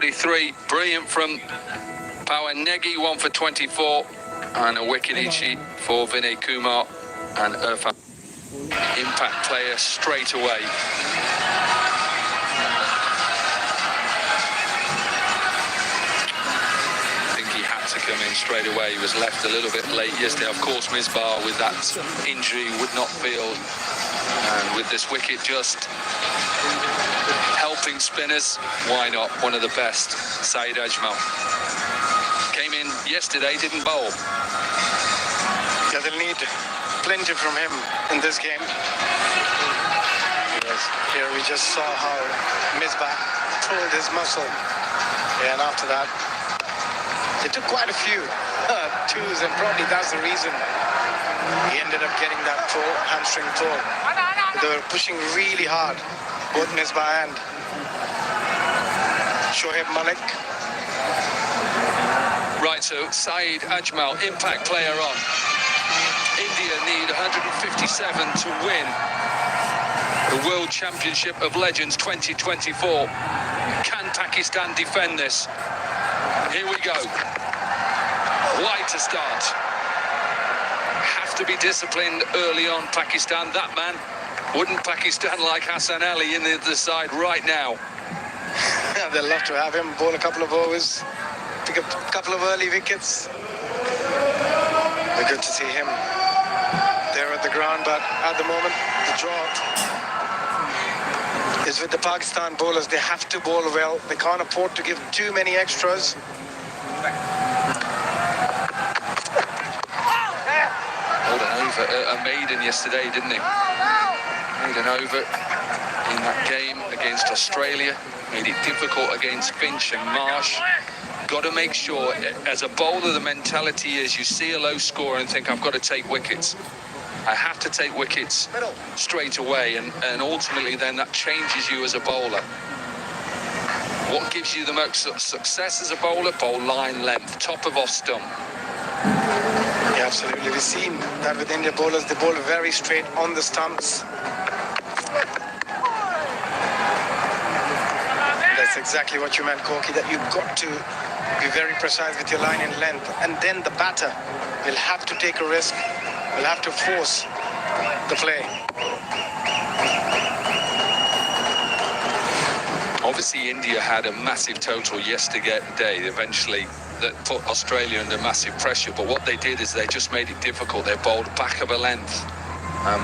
43, brilliant from Pawanegi, 1 for 24, and a wicket each for Vinay Kumar and Irfan. Impact player straight away. I think he had to come in straight away. He was left a little bit late yesterday. Of course, Misbah with that injury would not field, and with this wicket just helping spinners, why not? One of the best, Saeed Ajmal. Came in yesterday, didn't bowl. Yeah, they'll need plenty from him in this game. Yes. Here we just saw how Misbah pulled his muscle. Yeah, and after that, they took quite a few twos, and probably that's the reason he ended up getting that hamstring pull. They were pushing really hard, both Misbah and Shoaib Malik. Right, so Saeed Ajmal, impact player on. India need 157 to win the World Championship of Legends 2024. Can Pakistan defend this? Here we go. Wide to start. Have to be disciplined early on, Pakistan. That man, wouldn't Pakistan like Hassan Ali in the other side right now? They'll love to have him bowl a couple of overs, pick up a couple of early wickets. They're good to see him there at the ground, but at the moment, the draw is with the Pakistan bowlers. They have to bowl well. They can't afford to give too many extras. Hold an over, a maiden yesterday, didn't he? Made an over in that game against Australia. Made it difficult against Finch and Marsh. Got to make sure, as a bowler, the mentality is you see a low score and think, I've got to take wickets. I have to take wickets straight away, and ultimately then that changes you as a bowler. What gives you the most success as a bowler? Bowl line length, top of off stump. Yeah, absolutely. We've seen that with India bowlers, they bowl very straight on the stumps. That's exactly what you meant, Corky, that you've got to be very precise with your line and length, and then the batter will have to take a risk, will have to force the play. Obviously, India had a massive total yesterday, eventually, that put Australia under massive pressure, but what they did is they just made it difficult. They bowled back of a length.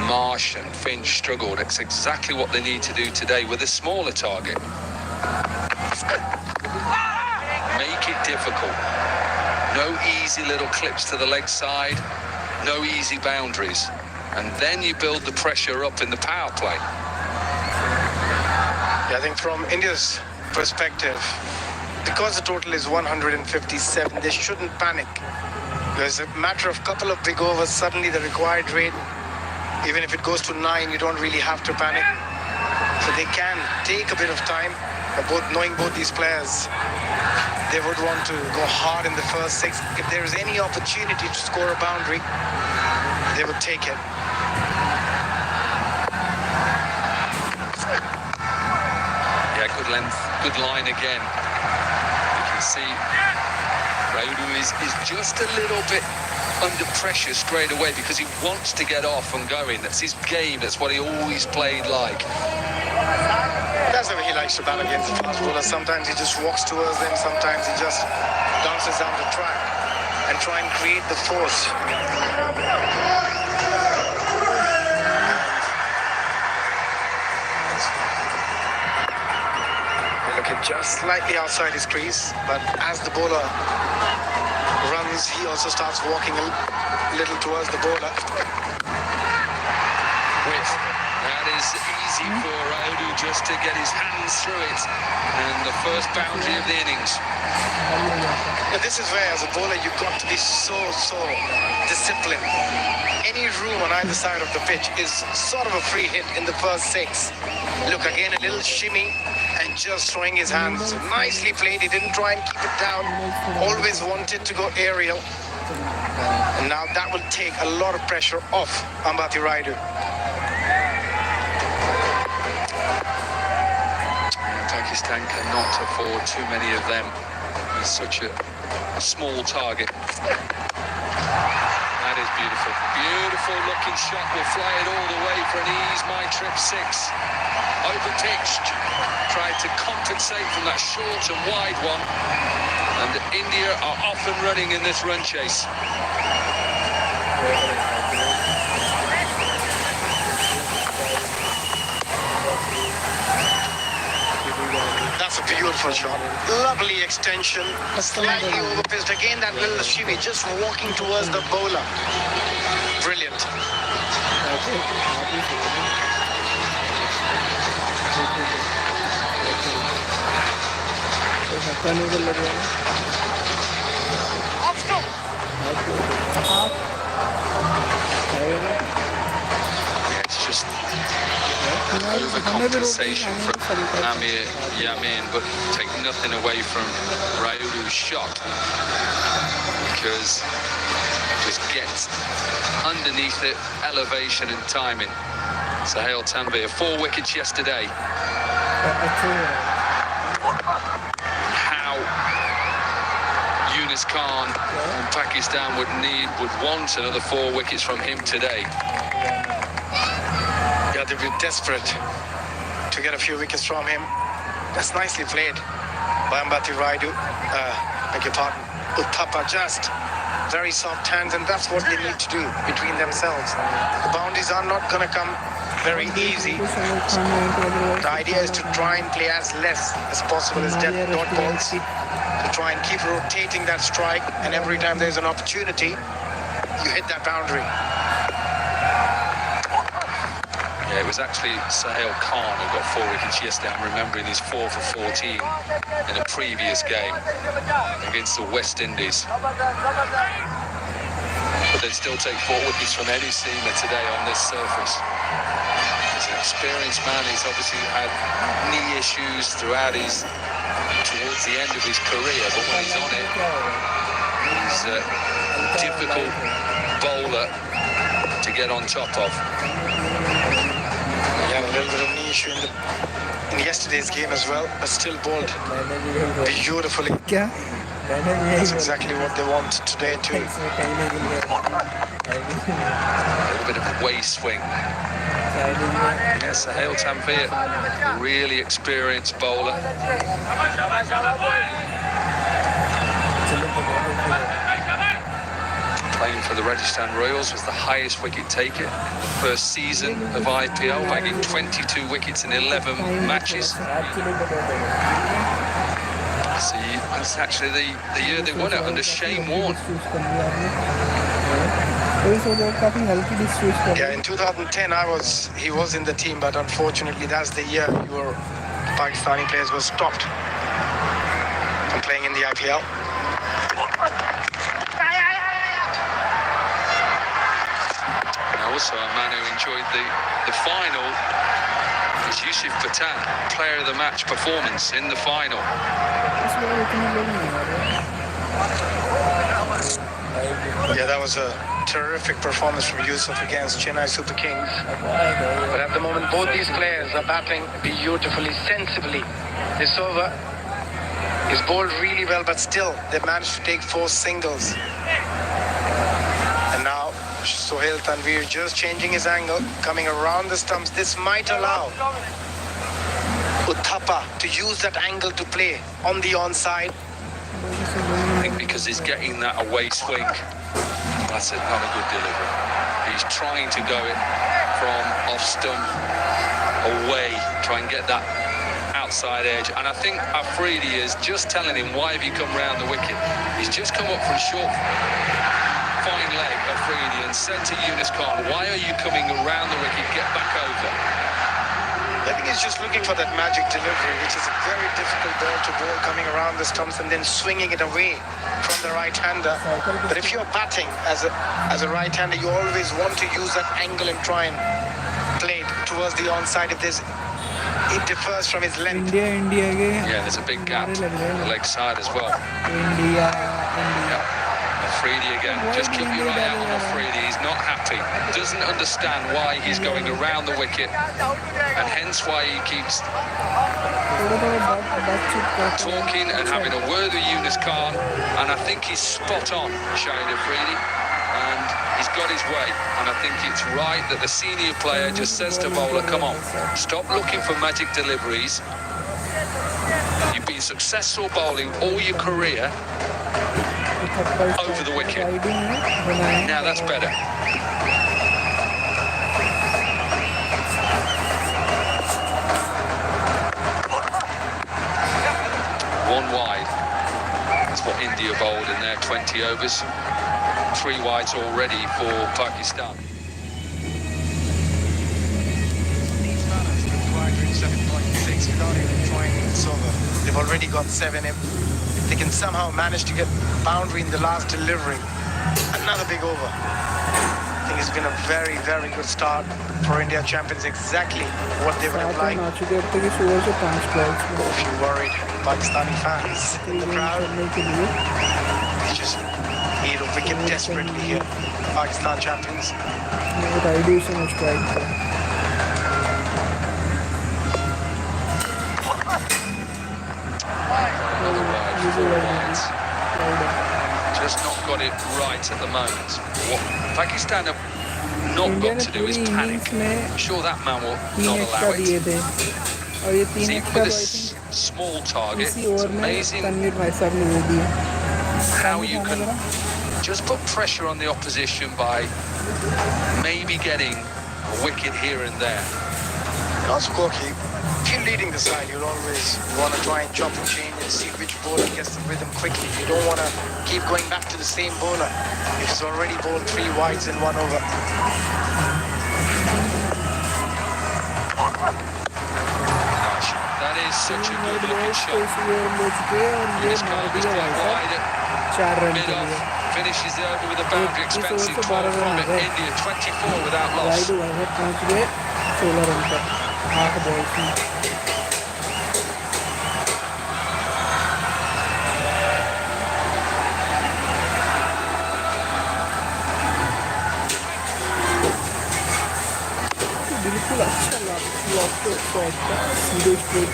Marsh and Finch struggled. It's exactly what they need to do today with a smaller target. Make it difficult. No easy little clips to the leg side, no easy boundaries. And then you build the pressure up in the power play. Yeah, I think from India's perspective, because the total is 157, they shouldn't panic. There's a matter of couple of big overs, suddenly the required rate, even if it goes to 9, you don't really have to panic. So they can take a bit of time. Knowing both these players, they would want to go hard in the first 6. If there is any opportunity to score a boundary, they would take it. Yeah, good length, good line again. You can see Rayudu is just a little bit under pressure straight away because he wants to get off and going. That's his game. That's what he always played like. That's the way he likes to bat against the fast bowlers. Sometimes he just walks towards them, sometimes he just dances down the track and try and create the force. Look at just slightly outside his crease, but as the bowler runs, he also starts walking a little towards the bowler. That is easy for Rayudu just to get his hands through it, and the first boundary of the innings. Now this is where, as a bowler, you've got to be so disciplined. Any room on either side of the pitch is sort of a free hit in the first 6. Look, again, a little shimmy and just throwing his hands. Nicely played. He didn't try and keep it down. Always wanted to go aerial. And now that will take a lot of pressure off Ambati Rayudu. Pakistan cannot afford too many of them. It's such a small target. That is beautiful. Beautiful looking shot. Will fly it all the way for an ease. My trip 6. Overpitched. Tried to compensate from that short and wide one. And India are off and running in this run chase. That's a beautiful shot. Lovely extension. Slightly overpitched. Again, that little shimmy just walking towards the bowler. Brilliant. It's just overcompensation from Amir Yamin, but take nothing away from Rayudu's shot, because just gets underneath it, elevation and timing. Sahel Tanvir, 4 wickets yesterday. How Yunus Khan and Pakistan would want another 4 wickets from him today. Yeah, they'd be desperate to get a few wickets from him. That's nicely played by Ambati Raidu. Beg your pardon. Uthappa, just very soft hands, and that's what they need to do between themselves. The boundaries are not going to come very easy. The idea is to try and play as less as possible as dot balls, to try and keep rotating that strike, and every time there's an opportunity, you hit that boundary. Yeah, it was actually Sahel Khan who got 4 wickets yesterday. I'm remembering his 4 for 14 in a previous game against the West Indies. But they'd still take 4 wickets from any seamer today on this surface. He's an experienced man. He's obviously had knee issues towards the end of his career, but when he's on it, he's a difficult bowler to get on top of. He had a little bit of knee issue in yesterday's game as well, but still bowled beautifully. That's exactly what they want today too. A little bit of a waist swing. Yes, Sahel Tanvir, really experienced bowler. Playing for the Rajasthan Royals, was the highest wicket taker first season of IPL, bagging 22 wickets in 11 matches. So that's actually the year they won it under Shane Warne. Yeah, in 2010 he was in the team, but unfortunately that's the year Pakistani players were stopped from playing in the IPL. Also, a man who enjoyed the final is Yusuf Pathan, player of the match performance in the final. Yeah, that was a terrific performance from Yusuf against Chennai Super Kings. But at the moment, both these players are battling beautifully, sensibly. This over is bowled really well, but still, they managed to take 4 singles. And now, Sohail Tanvir just changing his angle, coming around the stumps. This might allow Uthappa to use that angle to play on the onside. I think because he's getting that away swing, that's not a good delivery. He's trying to go it from off stump, away, try and get that outside edge. And I think Afridi is just telling him, why have you come round the wicket? He's just come up from short, fine leg, Afridi, and said to Yunus Khan, why are you coming around the wicket? Get back over. I think he's just looking for that magic delivery, which is a very difficult ball to bowl, coming around the stumps and then swinging it away from the right-hander. But if you're batting as a right-hander, you always want to use that angle and try and play it towards the onside if it differs from his length. Yeah, there's a big gap on the leg side as well. Yeah. Afridi again. Just keep your eye out on Afridi. He's not happy. Doesn't understand why he's going around the wicket, and hence why he keeps talking and having a word with Yunus Khan. And I think he's spot on, Shahid Afridi, and he's got his way. And I think it's right that the senior player just says to bowler, come on, stop looking for magic deliveries. You've been successful bowling all your career over the wicket. Now that's better. One wide. That's what India bowled in their 20 overs. 3 wides already for Pakistan. Without even trying this over. They've already got 7 in. If they can somehow manage to get boundary in the last delivery, another big over. I think it's been a very, very good start for India. Champions exactly what they would have liked. If you worried Pakistani fans in the crowd, they just need a wicket desperately here. Pakistan champions. Just not got it right at the moment. What Pakistan have not got to do is panic. I'm sure that man will not allow it. See, with a small target, it's amazing how you can just put pressure on the opposition by maybe getting a wicket here and there. Also, Gorky, if you're leading the side, you'll always want to try and chop and change and see which bowler gets the rhythm quickly. You don't want to keep going back to the same bowler if he's already bowled 3 wides in 1 over. Gosh, that is such a good looking shot. Yunus Khan is quite wide at mid-off. Finishes the over with a boundary, expensive 12 from it. India 24 without loss. बिल्कुल अच्छा lofted shot था सीधे straight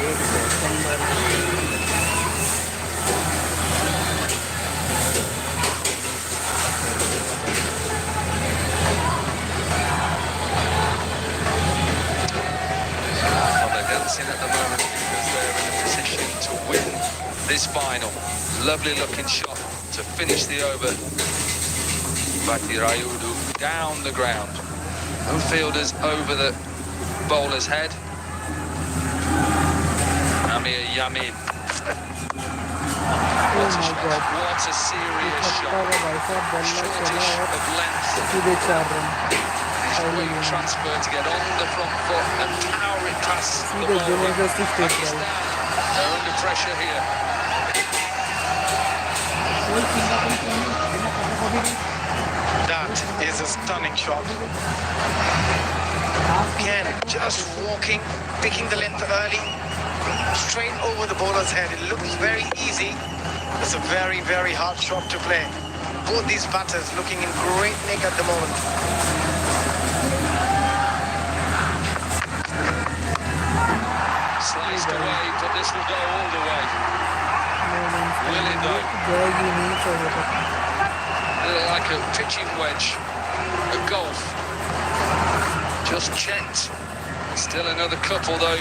At the moment because they're in a position to win this final. Lovely looking shot to finish the over. Bakir Ayudu down the ground. No fielders over the bowler's head. Amir Yamin. What a shot. What a serious shot. Shortish of length. Great transfer to get on the front foot and power it past the bowler. Pakistan, they're under pressure here. That is a stunning shot. Again, just walking, picking the length early, straight over the bowler's head. It looks very easy. It's a very, very hard shot to play. Both these batters looking in great nick at the moment. Sliced away, but this will go all the way. Will it though? Like a pitching wedge, a golf. Just checked. Still another couple though.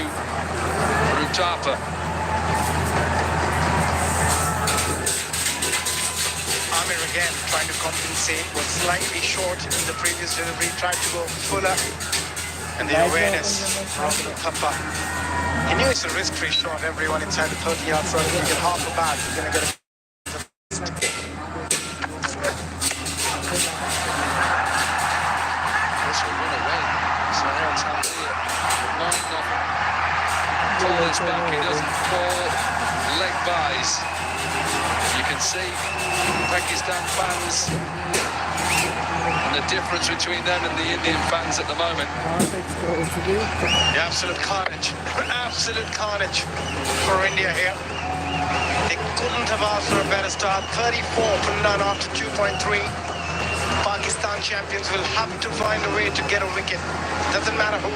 Rutapa. Amir again trying to compensate. Was slightly short in the previous delivery. Tried to go fuller. And the awareness from Rutapa. He knew it's a risk-free shot. Everyone inside the 30-yard circle, you get half a bat, you're going to get a... This will run away. So it's Hamdir. Might not pull this back. He doesn't fall. Leg buys. You can see Pakistan fans and the difference between them and the Indian fans at the moment. The absolute carnage for India here. They couldn't have asked for a better start. 34 for none after 2.3. Pakistan champions will have to find a way to get a wicket. Doesn't matter who.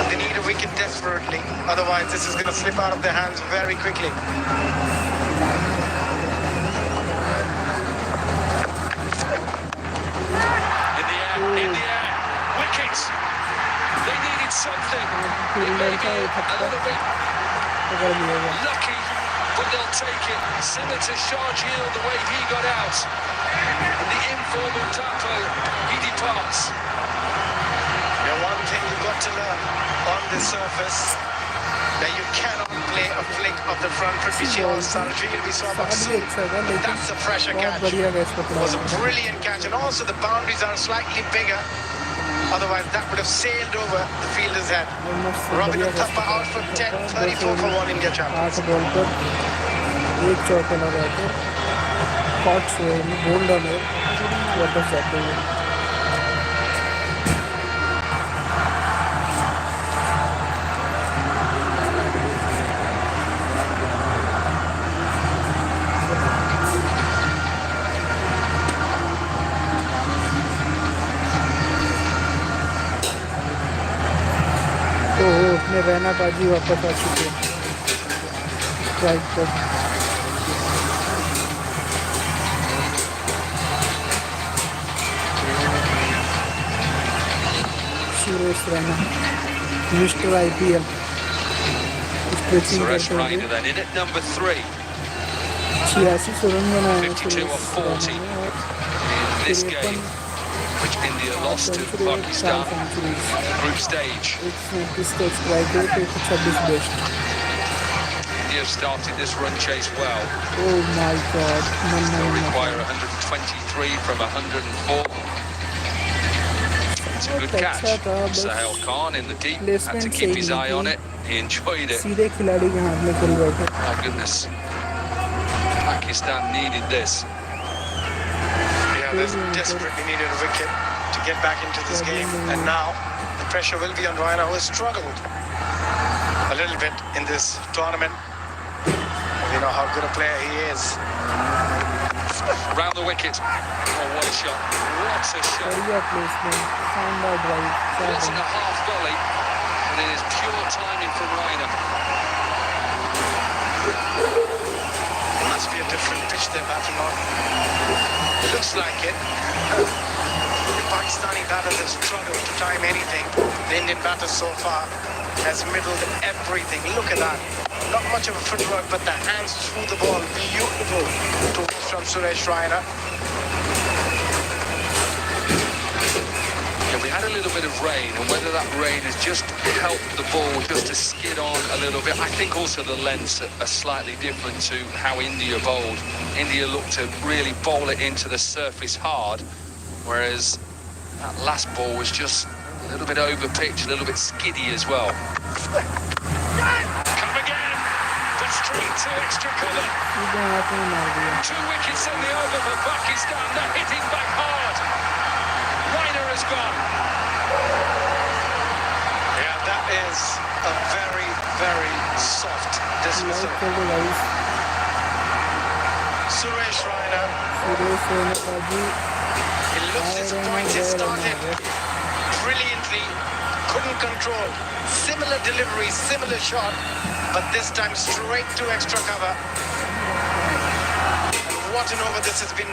They need a wicket desperately. Otherwise, this is going to slip out of their hands very quickly. In the air, wickets. They needed something. It may be a little bit lucky, but they'll take it. Similar to Sharjeel, the way he got out. And the informal tackle, he departs. Yeah, one thing you've got to learn on this surface, that you cannot play a flick of the front foot, which Sharjeel we saw soon. That's a pressure catch. It was a brilliant catch, and also the boundaries are slightly bigger. Otherwise, that would have sailed over the fielder's head. Robin Thappa out for 10, 34 for 1 India champions. एक चौके लगा के cot से bold में वापस जाते हैं. तो अपने रैना बाजी वापस आ चुके हैं स्ट्राइक पर. Suresh Raina mister IPL Suresh Raina then in at number 3. 86 run बनाए 52 or 40 in this game, which India lost to Pakistan group stage. 129 strike rate 126 best. India started this run chase well. Oh my God! They'll require 123 from 104. It's a good catch. Sahel Khan in the deep had to keep his eye on it. He enjoyed it. सीधे खिलाड़ी के हाथ में खेल बैठे. My goodness, Pakistan needed this. Yeah, they desperately needed a wicket to get back into this game. And now the pressure will be on Raina, who has struggled a little bit in this tournament. We know how good a player he is. Round the wicket. Oh, what a shot. What a shot. बढ़िया placement, शानदार drive. It's in a half volley, and it is pure timing from Raina. Must be a different pitch they're batting on. It looks like it. The Pakistani batters have struggled to time anything. The Indian batters so far has middled everything. Look at that. Not much of a footwork, but the hands through the ball. Beautiful to watch from Suresh Raina. Yeah, we had a little bit of rain, and whether that rain has just helped the ball just to skid on a little bit. I think also the lengths are slightly different to how India bowled. India looked to really bowl it into the surface hard, whereas that last ball was just a little bit over pitch, a little bit skiddy as well. Come again, but straight to extra cover. सीधे हाथ में मार दिया. 2 wickets in the over for Pakistan. They're hitting back hard. Raina has gone. Yeah, that is a very, very soft dismissal. Suresh Raina. Suresh Raina बाजी. It looks disappointed. Started brilliantly. Couldn't control. Similar delivery, similar shot, but this time straight to extra cover. And what an over this has been.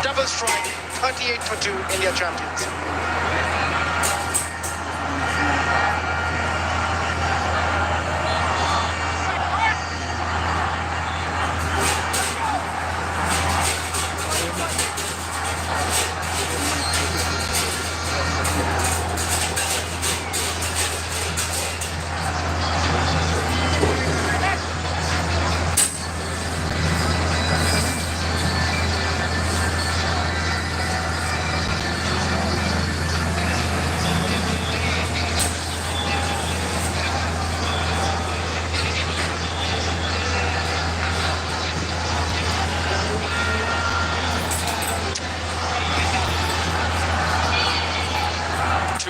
Double strike, 38 for 2, India champions.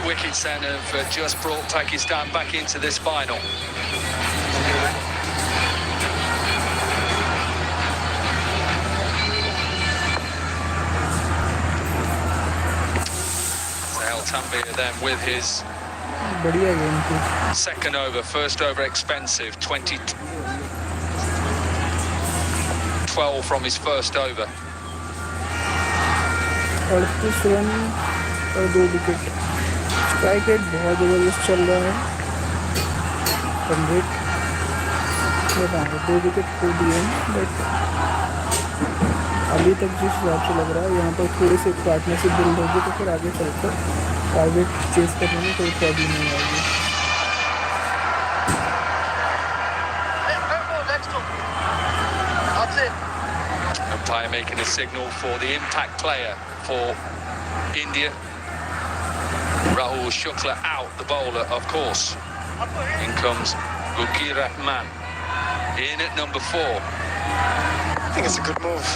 Wickets then have just brought Pakistan back into this final. Tambia then with his बढ़िया game थी. second over. First over expensive, 12 from his first over. 38 run और 2 wicket. Strike rate बहुत ज़बरदस्त चल रहा है. Run rate 2 wicket खो दिए हैं, बट अभी तक जिस हिसाब से लग रहा है यहाँ पर थोड़ी सी पार्टनरशिप बिल्ड होगी तो फिर आगे चलकर टारगेट चेस करने में कोई प्रॉब्लम नहीं आएगी. Umpire making a signal for the impact player for India. Rahul Shukla out, the bowler, of course. In comes Gurkeerat Rahman in at number 4. I think it's a good move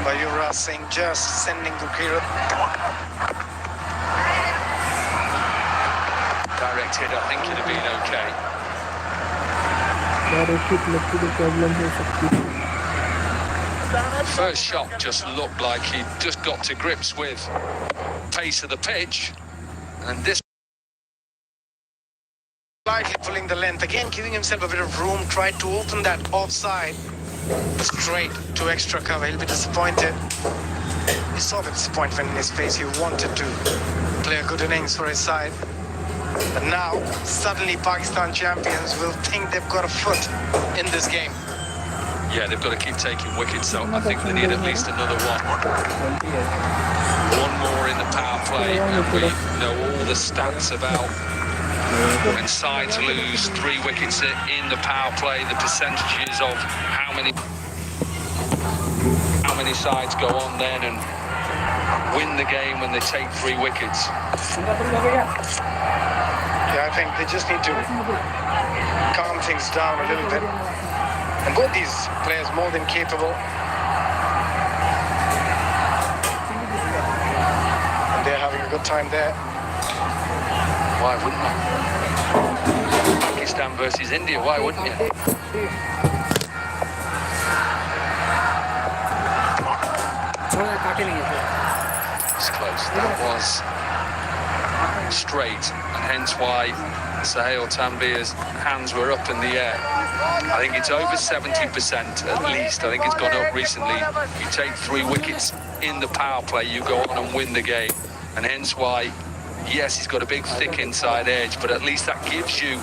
by Yuvraj Singh, just sending Gurkeerat. Direct hit, I think it'd have been okay. Direct hit लगती तो problem हो सकती है. First shot just looked like he just got to grips with pace of the pitch, and this Slightly pulling the length again, giving himself a bit of room. Tried to open that offside straight to extra cover. He'll be disappointed. You saw the disappointment in his face. He wanted to play a good innings for his side, but now suddenly Pakistan champions will think they've got a foot in this game. Yeah, they've got to keep taking wickets, so I think they need at least another one. One more in the power play, and we know all the stats about when sides lose 3 wickets in the power play, the percentages of how many sides go on then and win the game when they take 3 wickets. Yeah, I think they just need to calm things down a little bit. And both these players more than capable. And they're having a good time there. Why wouldn't you? Pakistan versus India, why wouldn't you? It's close. That was straight, and hence why Sahil Tambia's hands were up in the air. I think it's over 70% at least. I think it's gone up recently. You take 3 wickets in the power play, you go on and win the game. And hence why, yes, he's got a big, thick inside edge, but at least that gives you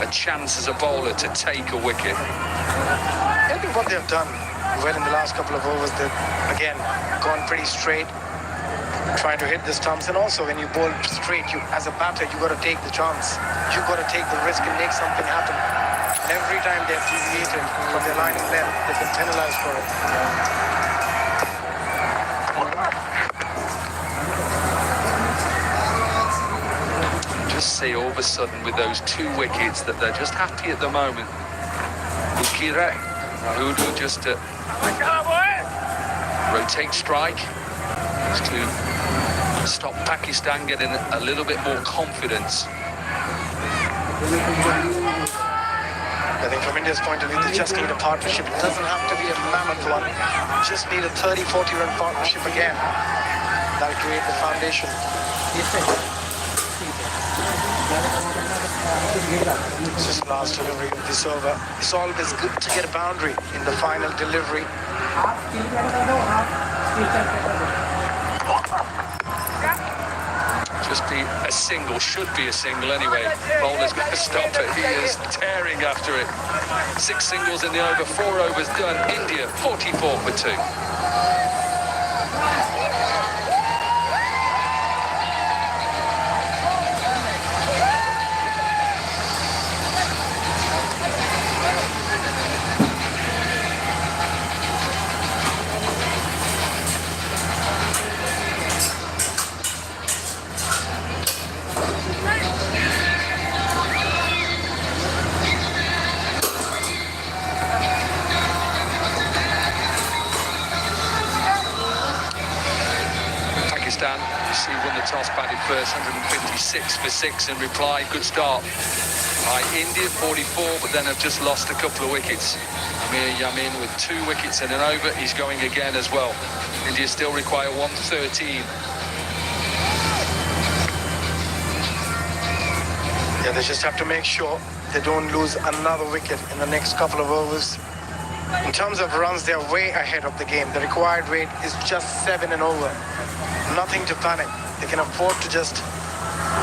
a chance as a bowler to take a wicket. I think what they've done well in the last couple of overs, they've, again, gone pretty straight, trying to hit the stumps. And also, when you bowl straight, you, as a batter, you got to take the chance. You got to take the risk and make something happen. And every time they've deviated from their line of length, they've been penalized for it. Just see all of a sudden with those 2 wickets that they're just happy at the moment. Gurkeerat Rahul just to rotate strike just to stop Pakistan getting a little bit more confidence. I think from India's point of view, they just need a partnership. It doesn't have to be a mammoth one. Just need a 30-40 run partnership again. That'll create the foundation. This is last delivery of this over. It's always good to get a boundary in the final delivery. Just be a single, should be a single anyway. Bowler's going to stop it. He is tearing after it. 6 singles in the over, 4 overs done. India 44 for 2. You see, won the toss, batted first, 156 for 6 in reply. Good start by India, 44, but then have just lost a couple of wickets. Amir Yamin with 2 wickets in an over. He's going again as well. India still require 113. Yeah, they just have to make sure they don't lose another wicket in the next couple of overs. In terms of runs, they're way ahead of the game. The required rate is just 7 and over. Nothing to panic. They can afford to just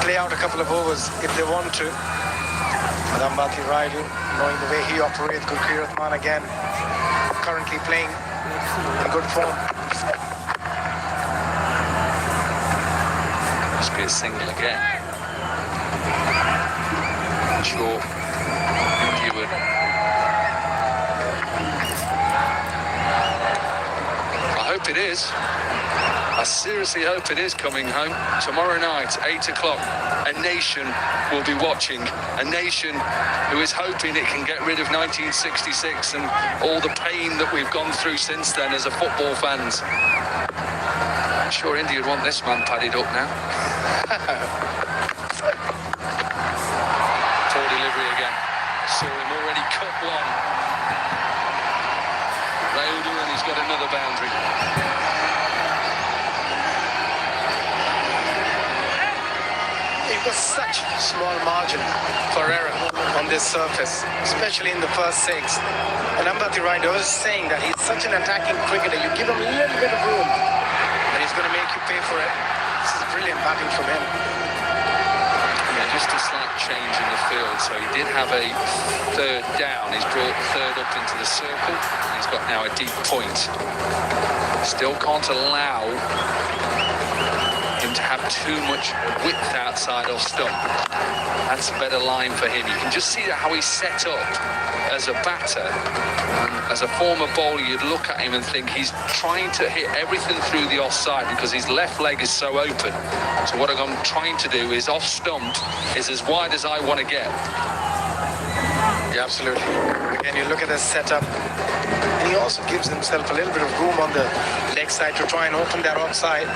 play out a couple of overs if they want to. Ambati Raidu, knowing the way he operates, Gurkiratman again, currently playing in good form. Must be a single again. Sure, India would. I hope it is. I seriously hope it is coming home. Tomorrow night, 8 o'clock, a nation will be watching. A nation who is hoping it can get rid of 1966 and all the pain that we've gone through since then as a football fans. I'm sure India would want this man padded up now. Poor delivery again. Saw him already cut one. Raidu, and he's got another boundary. It was such a small margin for error on this surface, especially in the first 6. And Ambati Raidu was saying that he's such an attacking cricketer. You give him a little bit of room, and he's going to make you pay for it. This is brilliant batting from him. Yeah, just a slight change in the field. So he did have a third down. He's brought third up into the circle. And he's got now a deep point. Still can't allow him to have too much width outside off stump. That's a better line for him. You can just see how he's set up as a batter. And as a former bowler, you'd look at him and think he's trying to hit everything through the offside because his left leg is so open. So what I'm trying to do is off stump is as wide as I want to get. Yeah, absolutely. Again, you look at his setup, and he also gives himself a little bit of room on the leg side to try and open that offside.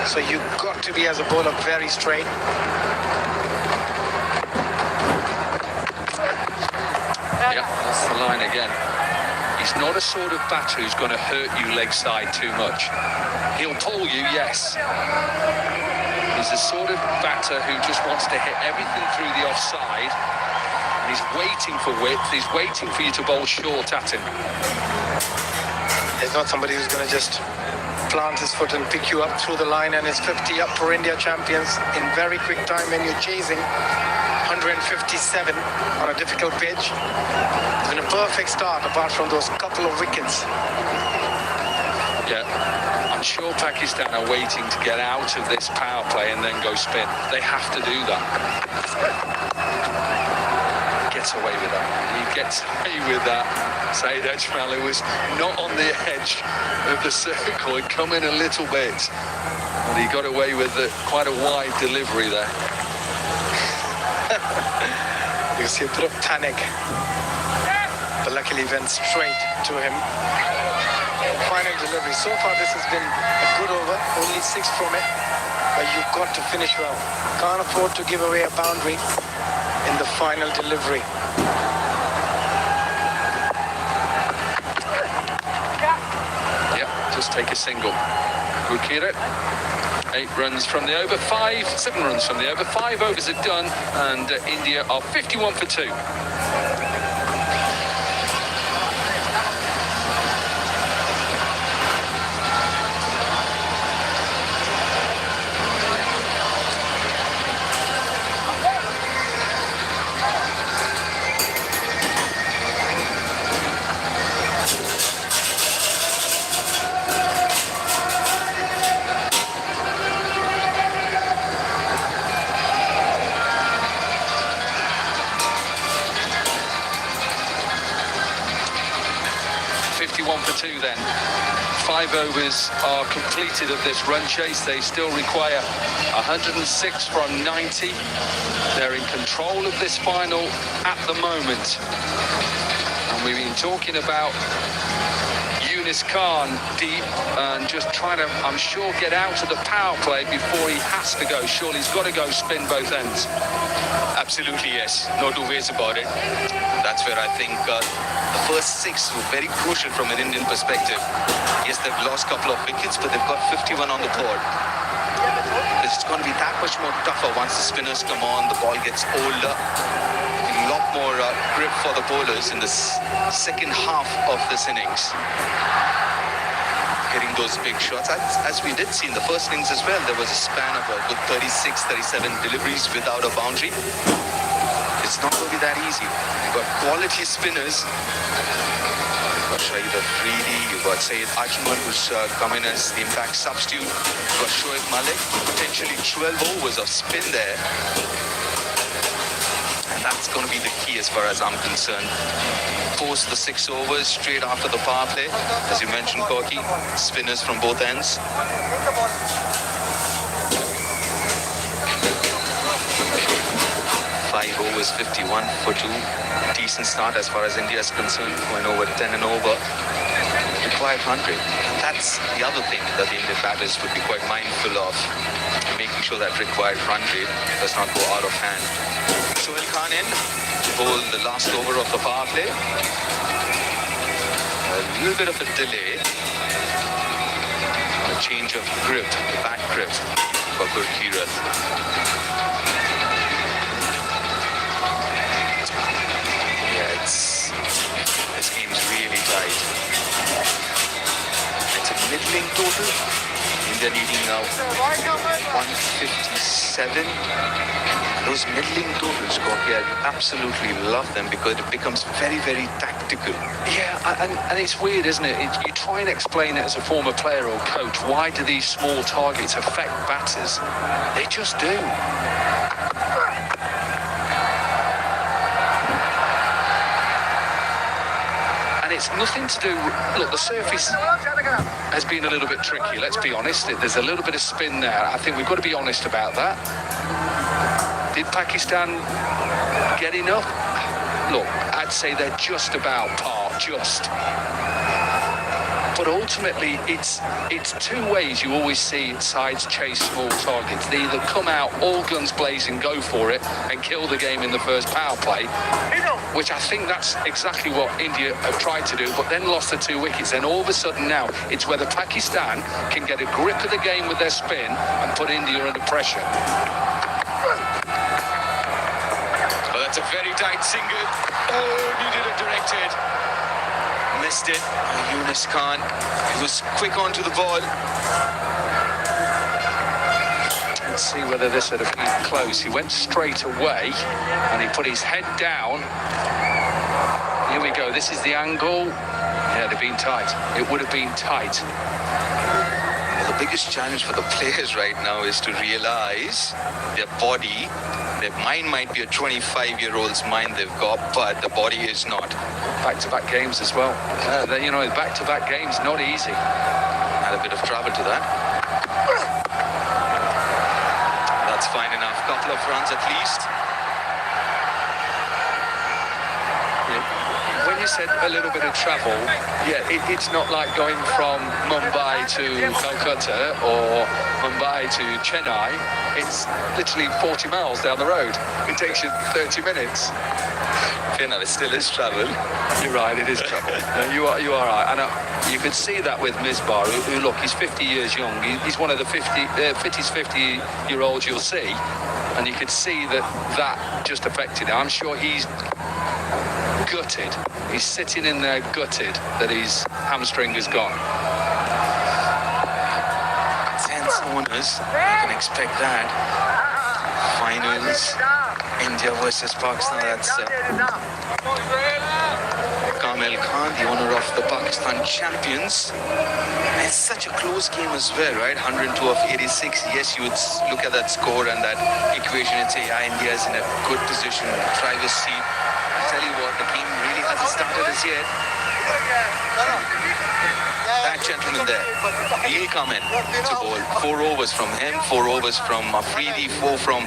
So you've got to be, as a bowler, very straight. Yeah, that's the line again. He's not a sort of batter who's going to hurt you leg side too much. He'll pull you, yes. He's the sort of batter who just wants to hit everything through the offside. He's waiting for width. He's waiting for you to bowl short at him. He's not somebody who's going to just plant his foot and pick you up through the line, and it's 50 up for India champions in very quick time when you're chasing 157 on a difficult pitch. It's been a perfect start apart from those couple of wickets. Yeah, I'm sure Pakistan are waiting to get out of this power play and then go spin. They have to do that. Gets away with that. He gets away with that. Saeed Ajmal, who was not on the edge of the circle, had come in a little bit, and he got away with quite a wide delivery there. You see a bit of panic, but luckily went straight to him. Final delivery. So far this has been a good over, only 6 from it, but you've got to finish well. Can't afford to give away a boundary in the final delivery. Yep, just take a single. Gurkirat, 8 runs from the over, 7 runs from the over. 5 overs are done, and India are 51 for 2. 51 for 2 then. 5 overs are completed of this run chase. They still require 106 from 90. They're in control of this final at the moment. And we've been talking about Yunus Khan deep and just trying to, I'm sure, get out of the power play before he has to go. Surely he's got to go spin both ends. Absolutely, yes. No two ways about it. That's where I think the first 6 were very crucial from an Indian perspective. Yes, they've lost a couple of wickets, but they've got 51 on the board. It's going to be that much more tougher once the spinners come on, the ball gets older. A lot more grip for the bowlers in the second half of this innings. Hitting those big shots, as we did see in the first innings as well. There was a span of a good 36, 37 deliveries without a boundary. It's not going to be that easy. You've got quality spinners. You've got Shahid Afridi, you've got Syed Ajman, who's come in as the impact substitute. You've got Shoaib Malik, potentially 12 overs of spin there. And that's going to be the key as far as I'm concerned. Post the 6 overs, straight after the power play. As you mentioned, Corky, spinners from both ends. 5 overs, 51 for 2. Decent start as far as India is concerned, going over 10 and over. Required 100. That's the other thing that the Indian batters would be quite mindful of, making sure that required run rate does not go out of hand. Sohail Khan in to bowl the last over of the power play. A little bit of a delay. A change of grip, back grip for Gurkirat. This game's really tight. It's a middling total. India needing now 157. Those middling totals, Corky, I absolutely love them because it becomes very, very tactical. Yeah, and it's weird, isn't it? You try and explain it as a former player or coach. Why do these small targets affect batters? They just do. And it's nothing to do... Look, the surface has been a little bit tricky, let's be honest. There's a little bit of spin there. I think we've got to be honest about that. Did Pakistan get enough? Look, I'd say they're just about par, just. But ultimately, it's 2 ways you always see sides chase small targets. They either come out all guns blazing, go for it, and kill the game in the first power play, which I think that's exactly what India have tried to do, but then lost the 2 wickets. And all of a sudden now, it's whether Pakistan can get a grip of the game with their spin and put India under pressure. Well, that's a very tight single. Oh, needed it directed. Missed it. Yunus Khan, he was quick onto the ball. Let's see whether this would have been close. He went straight away and he put his head down. Here we go. This is the angle. Yeah, they've been tight. It would have been tight. Well, the biggest challenge for the players right now is to realize their body, their mind might be a 25-year-old's mind they've got, but the body is not. Back-to-back games as well. Back-to-back games, not easy. Had a bit of trouble to that. That's fine enough. Couple of runs at least. When you said a little bit of travel, yeah, it's not like going from Mumbai to Calcutta or Mumbai to Chennai. It's literally 40 miles down the road. It takes you 30 minutes. You know, it still is travel. You're right, it is trouble. No, you are right. And you could see that with Misbah, who look, he's 50 years young. He's one of the fittest 50-year-olds you'll see. And you could see that just affected him. I'm sure he's gutted. He's sitting in there gutted that his hamstring is gone. 10 owners, you can expect that. Finals, India versus Pakistan. That's Kamil Khan, the owner of the Pakistan champions. It's such a close game as well, right? 102 of 86. Yes, you would look at that score and that equation and say, yeah, India is in a good position, driver's seat. I tell you what, the game really hasn't started as yet. That gentleman there, he'll come in to bowl. 4 overs from him, 4 overs from Afridi, 4 from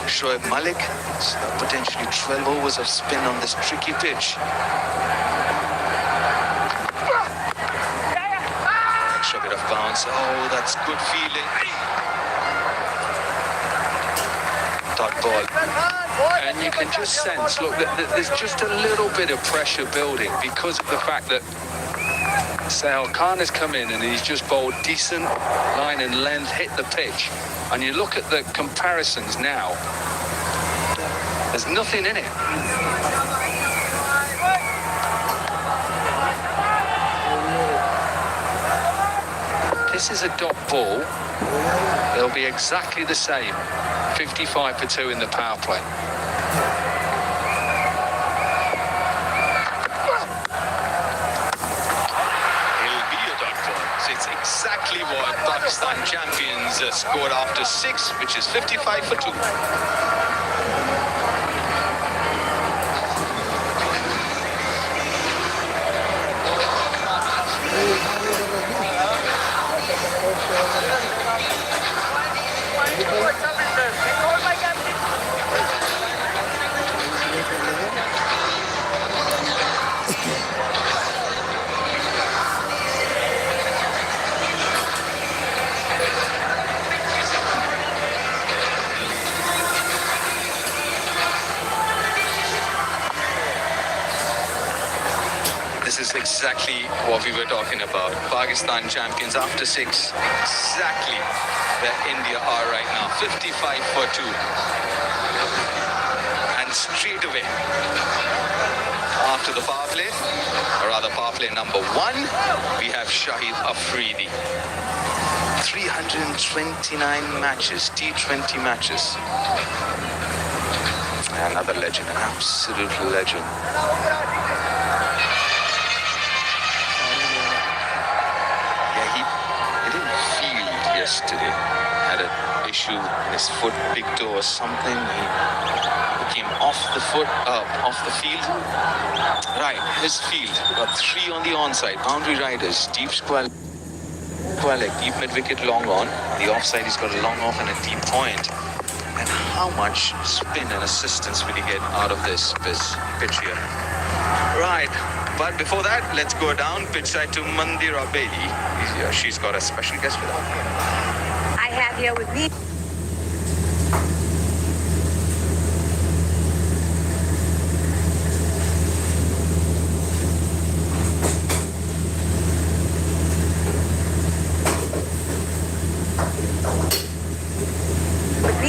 Shoaib Malik. So potentially 12 overs of spin on this tricky pitch. Extra bit of bounce. Oh, that's good feeling. Dot ball. And you can just sense, look, there's just a little bit of pressure building because of the fact that Sahil Khan has come in and he's just bowled decent line and length, hit the pitch. And you look at the comparisons now, there's nothing in it. This is a dot ball. They'll be exactly the same. 55 for 2 in the power play. It's exactly what Pakistan champions scored after 6, which is 55 for 2. This is exactly what we were talking about. Pakistan champions after 6. Exactly where India are right now. 55 for 2. And straight away, after the power play, or rather power play number 1, we have Shahid Afridi. 329 matches, T20 matches. Another legend, an absolute legend. Yesterday, had an issue in his foot, big toe or something. He came off the field. Right, his field got 3 on the onside. Boundary riders, deep square leg, deep mid wicket, long on. The offside, he's got a long off and a deep point. And how much spin and assistance will he get out of this pitch here? Right. But before that, let's go down pitch side to Mandira Bedi. She's got a special guest with her. I have here with me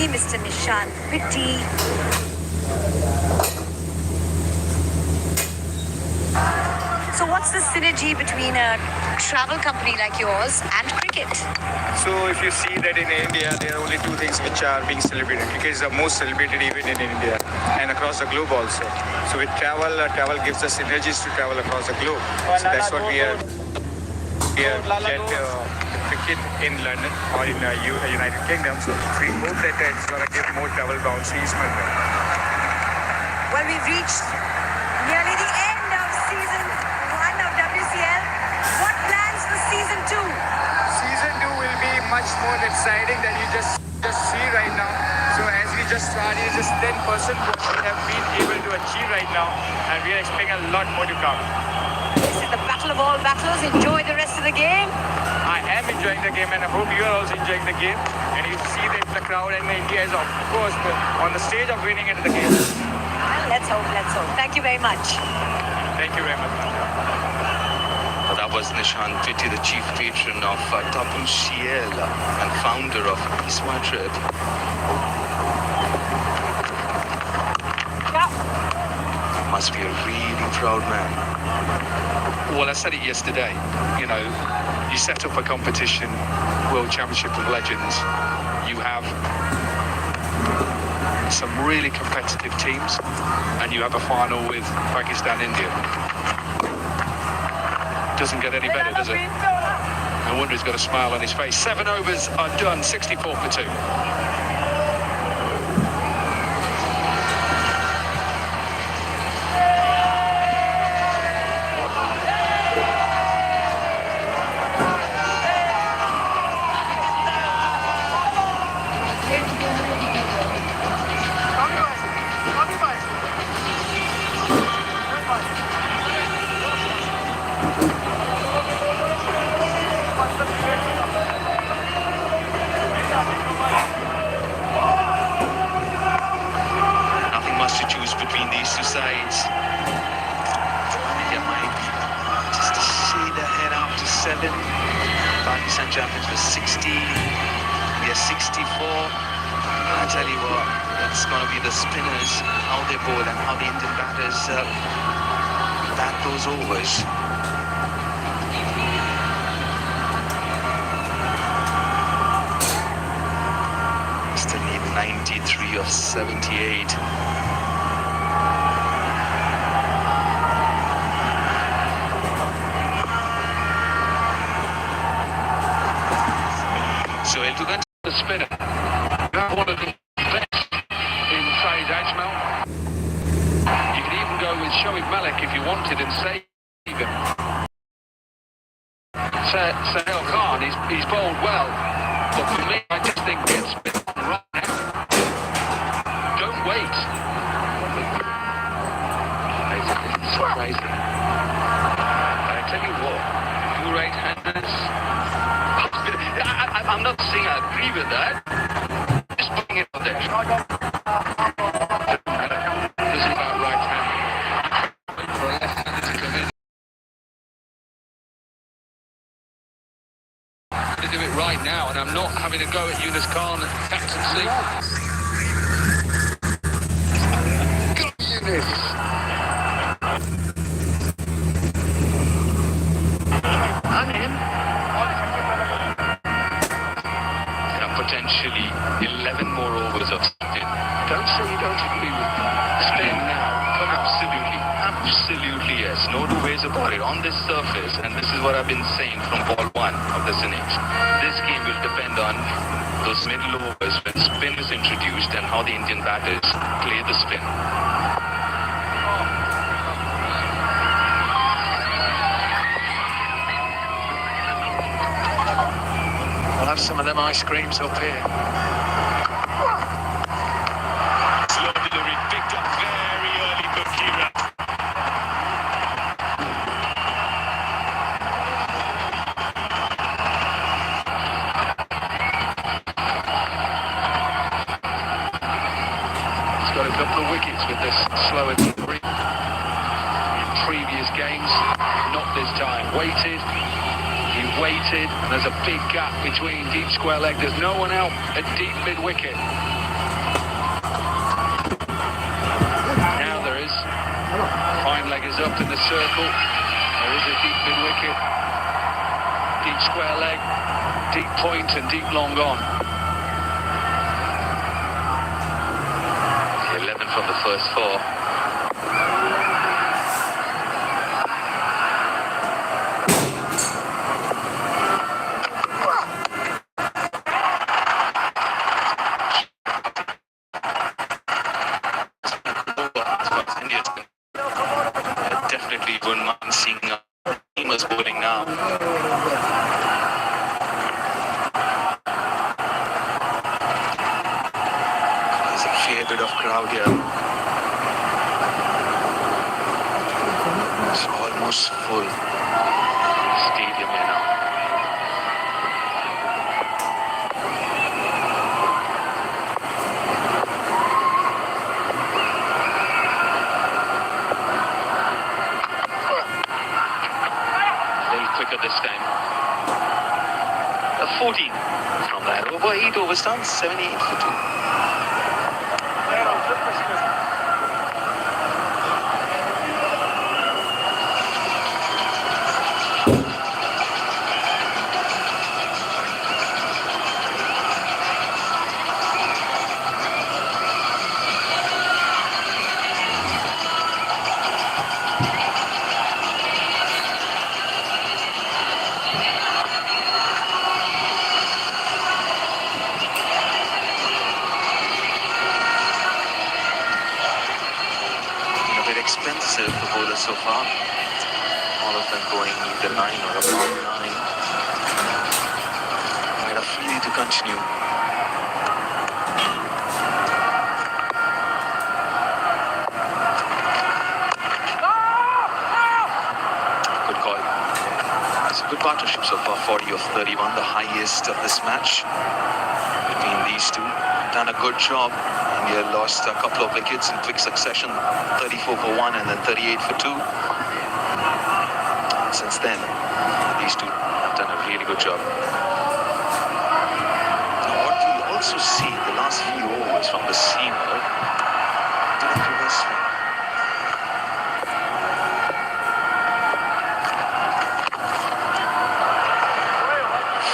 Mr. Nishant Pitti. So what's the synergy between a travel company like yours and cricket? So if you see that in India, there are only 2 things which are being celebrated. Cricket is the most celebrated event in India and across the globe also. So with travel gives us energies to travel across the globe. So that's what we are cricket in London or in United Kingdom. So we hope that it's going to give more travel bounces. Well, we've reached nearly the end of season 1 of WCL. What plans for season 2? Season 2 will be much more exciting than you just see right now. So as we just started, just 10% what we have been able to achieve right now, and we are expecting a lot more to come. This is the battle of all battles. Enjoy the rest of the game. I am enjoying the game, and I hope you are also enjoying the game. And you see that the crowd and India is, of course, on the stage of winning into the game. Well, let's hope. Thank you very much. Thank you very much. That was Nishant Pitti, the chief patron of Tapu CL and founder of Smart Trip. Must be a really proud man. Well, I said it yesterday. You know, you set up a competition, World Championship of Legends. You have some really competitive teams, and you have a final with Pakistan, India. Doesn't get any better, does it? No wonder he's got a smile on his face. 7 overs are done, 64 for 2. 67. Pakistan champions were 60. We are 64. I tell you what, it's going to be the spinners, how they bowl and how the Indian batters bat those overs. Still need 93 of 78. So to continue The spinner. That's one of the best in Saeed Ajmal. You can even go with Shoaib Malik if you wanted and save him. Sahel Khan, he's bowled well, but for me, I just think it's right now. Don't wait. It's crazy. But I tell you what, you right-handers. I'm not saying I agree with that. Just putting it out there. This is about right-handed. For a left-hander to come in. To do it right now, and I'm not having a go at Yunus Khan and captaincy. Go Yunus! I'm in. Potentially 11 more overs of spin. Don't say you don't agree with me. Spin now. Come absolutely yes. No two ways about it. On this surface, and this is what I've been saying from ball one of this innings, this game will depend on those middle overs when spin is introduced and how the Indian batters play the spin. I'll have some of them ice creams up here. Slow delivery picked up very early for Kira. He's got a couple of wickets with this slower delivery. In previous games, not this time. He waited, and there's a big gap between deep square leg. There's no one out at deep mid-wicket. Now there is. Fine leg is up in the circle. There is a deep mid-wicket. Deep square leg, deep point and deep long on. 11 from the first four. Definitely wouldn't mind seeing teamers bowling now. There's a fair bit of crowd here. It's almost full stadium here now. Quicker this time. 14 from that over. 8 overs done. 78 for 2. Expensive for bowlers so far. All of them going either 9 or above 9. Quite a free to continue. Good call. It's a good partnership so far. 40 of 31, the highest of this match between these two. Done a good job. India lost a couple of wickets in quick succession, 34 for 1 and then 38 for 2. Since then, these two good job. Now, what we'll also see the last few overs from the seamer, did a reverse swing.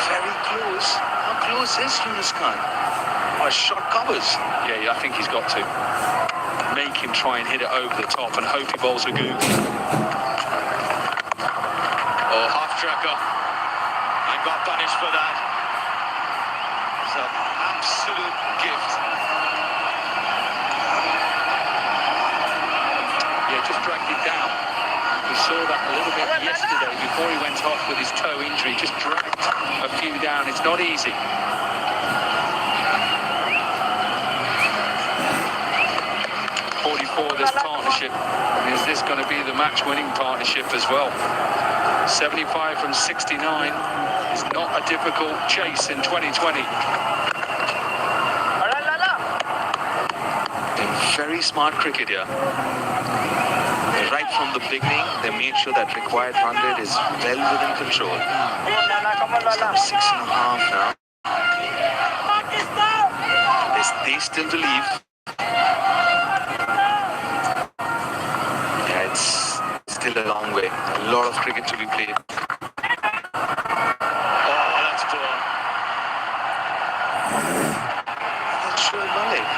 Very close. How close is Yunus Khan? Oh, short covers. Yeah, I think he's got to make him try and hit it over the top and hope he bowls a goog. Oh, half tracker. And got punished for that. It's an absolute gift. Yeah, just dragged it down. We saw that a little bit yesterday before he went off with his toe injury. Just dragged a few down. It's not easy. 44 this partnership. Is this going to be the match-winning partnership as well? 75 from 69 is not a difficult chase in 2020. Very smart cricket here. Right from the beginning, they made sure that required run rate is well within control. It's now 6.5 now. They still believe. Yeah, it's still a long way. A lot of cricket to be played. Oh, that's poor. That's sure Malik.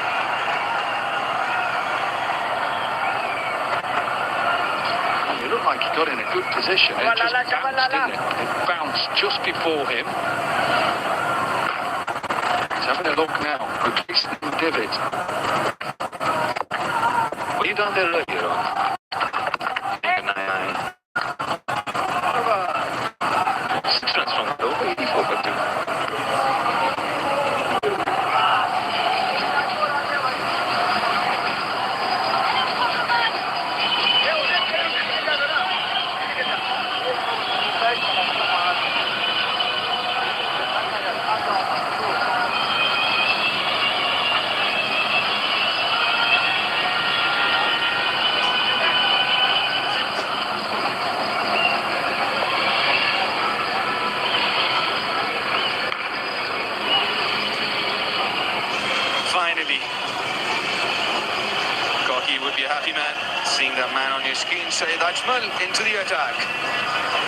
It looked like he got in a good position. It just bounced, didn't it? It bounced just before him. He's having a look now. Replacing the divot. What you done there earlier on? Six runs from the over, 84 for 2. Finally, Corky would be a happy man seeing that man on your screen. Syed Ajmal into the attack.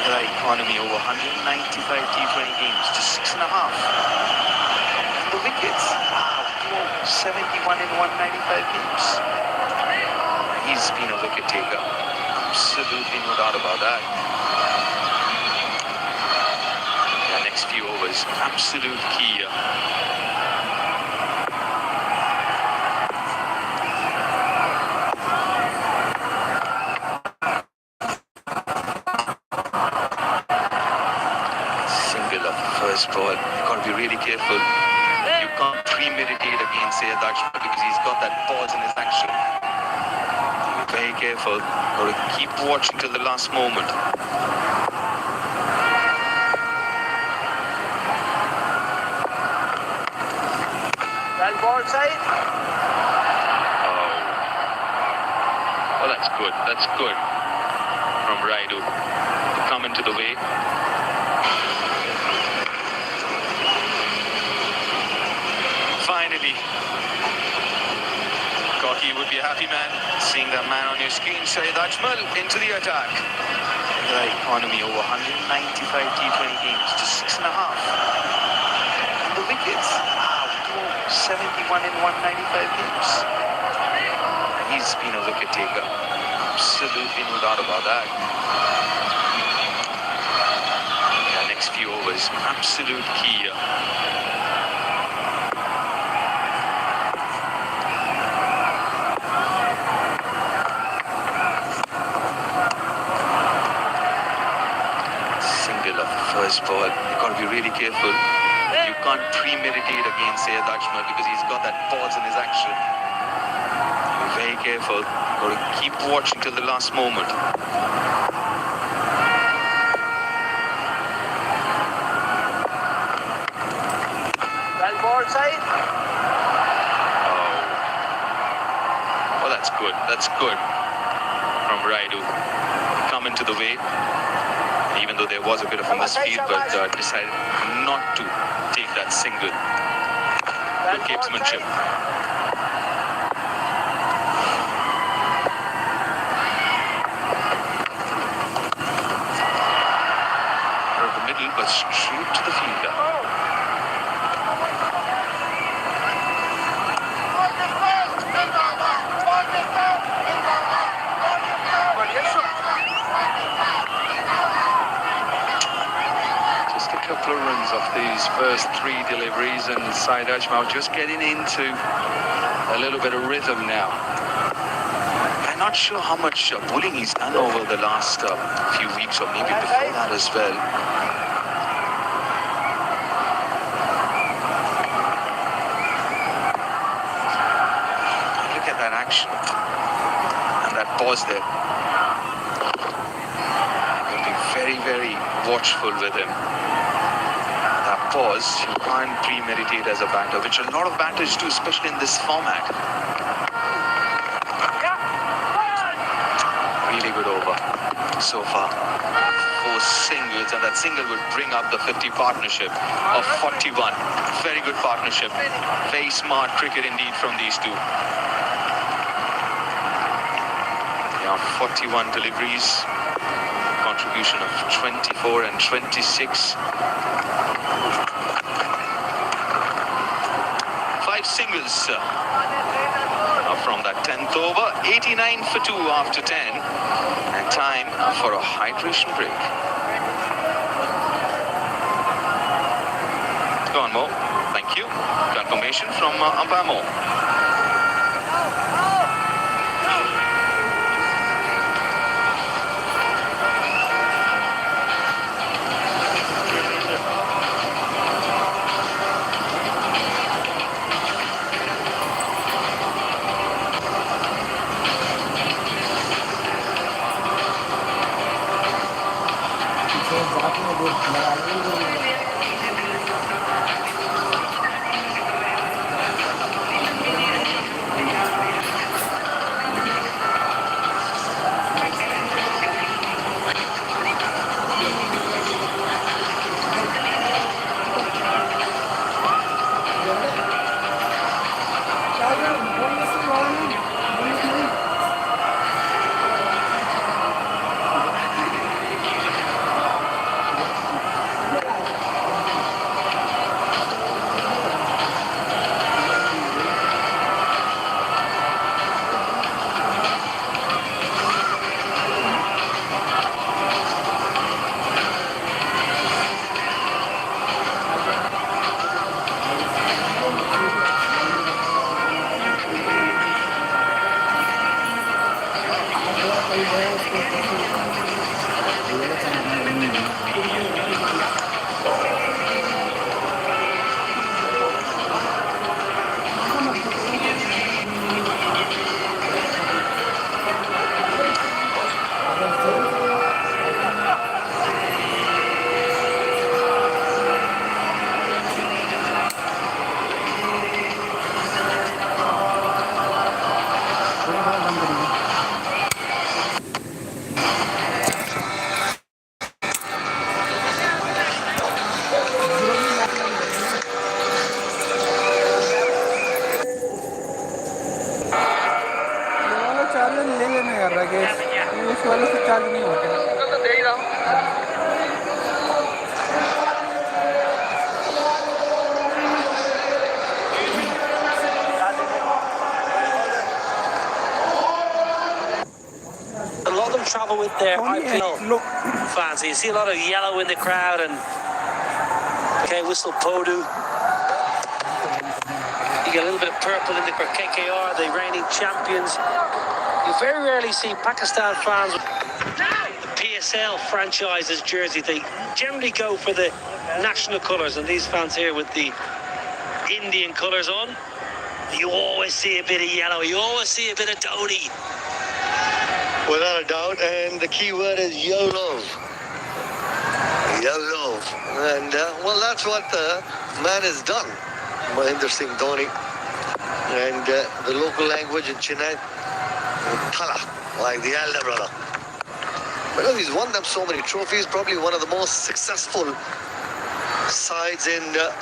The economy over 195 T20 games, just 6.5. And the wickets, wow, 71 in 195 games. He's been a wicket taker. Absolutely no doubt about that. The next few overs, absolute key here. First ball, you've got to be really careful. You can't premeditate against Syed Ajmal because he's got that pause in his action. Be very careful. Got to keep watching till the last moment. Well ball side. Oh. Well, that's good. That's good from Raidu to come into the way. Finally, Corky would be a happy man seeing that man on your screen. Syed Ajmal into the attack. The economy over 195 T20 games, just 6.5. And the wickets, wow, 71 in 195 games. He's been a wicket taker. Absolutely no doubt about that. The next few overs, absolute key here. First ball, you've got to be really careful. You can't premeditate against Syed Ajmal because he's got that pause in his action. Be very careful. Got to keep watching till the last moment. Well ball side. Oh. Well, that's good. That's good from Raidu. Come into the way. even though there was a bit of a misfeed, but decided not to take that single. Good gamesmanship. Out of the middle, but straight to the fielder. Just a couple of runs off these first 3 deliveries, and Saeed Ajmal just getting into a little bit of rhythm now. I'm not sure how much bowling he's done over the last few weeks, or maybe before that as well. Look at that action and that pause there. You'll be very, very watchful with him. That pause, you can't premeditate as a batter, which a lot of batters do, especially in this format. Really good over so far. 4 singles, and that single would bring up the 50 partnership of 41. Very good partnership. Very smart cricket indeed from these two. Yeah, 41 deliveries. Contribution of 24 and 26. 5 singles from that 10th over. 89 for 2 after 10, and time for a hydration break. Go on, Mo. Thank you. Confirmation from umpire Mo. Travel with their IPL fans. You see a lot of yellow in the crowd, and okay, whistle Podu. You get a little bit of purple in the KKR, the reigning champions. You very rarely see Pakistan fans with the PSL franchise's jersey. They generally go for the national colours, and these fans here with the Indian colours on. You always see a bit of yellow. You always see a bit of Dhoni. Without a doubt, and the key word is YOLO. YOLO. And, well, that's what the man has done, Mahendra Singh Dhoni. And the local language in Chennai, Thala, like the elder brother. Because he's won them so many trophies, probably one of the most successful sides in the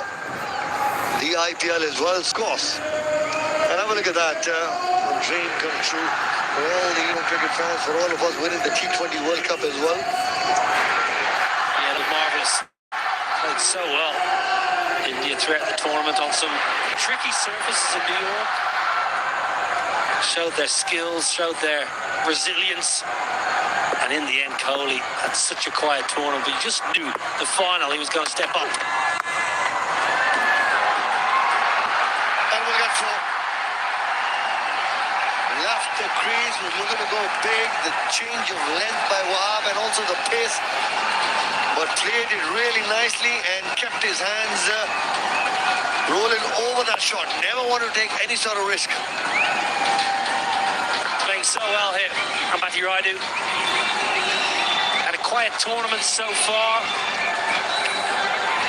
IPL as well, of course. And have a look at that. A dream come true for all the cricket fans, for all of us winning the T20 World Cup as well. Yeah, the marvellous. Played so well. India throughout the tournament on some tricky surfaces in New York. Showed their skills, showed their resilience. And in the end, Kohli had such a quiet tournament, but you just knew the final he was going to step up. And we'll get four. Left the crease, was looking to go big. The change of length by Wahab and also the pace. But played it really nicely and kept his hands rolling over that shot. Never wanted to take any sort of risk. Playing so well here, Ambati Raidu. Had a quiet tournament so far.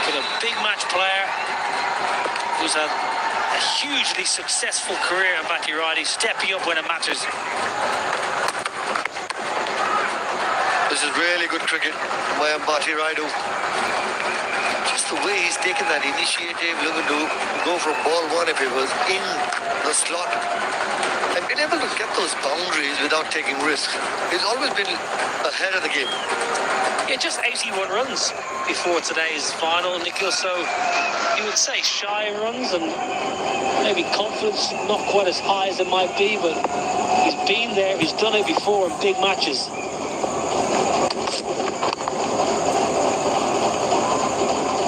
With a big match player who's had a hugely successful career, Ambati Raidu, stepping up when it matters. This is really good cricket by Ambati Raidu. Just the way he's taken that initiative, looking to go for ball one if it was in the slot. And been able to get those boundaries without taking risks. He's always been ahead of the game. Yeah, just 81 runs before today's final, Nikhil. So you would say shy runs and maybe confidence not quite as high as it might be, but he's been there, he's done it before in big matches.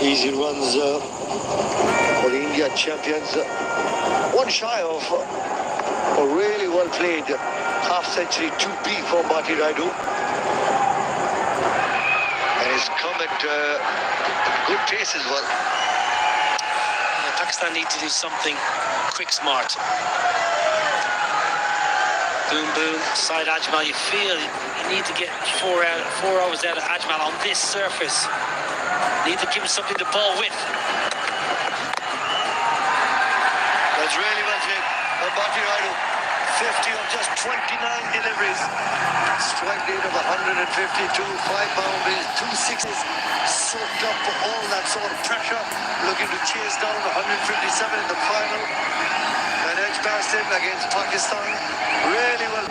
Easy runs for the India champions. One shy of a really well played half-century 2B for Ambati Raidu. And he's come at good pace as well. Pakistan need to do something quick, smart. Boom, boom, side Ajmal. You feel you need to get four overs out of Ajmal on this surface. Need to give him something to bowl with. That's really well played. Ambati Raidu, 50 of just 29 deliveries. Strike rate of 152, 5 boundaries, 2 sixes. Soaked up for all that sort of pressure. Looking to chase down 157 in the final. And edge past him against Pakistan. Really well.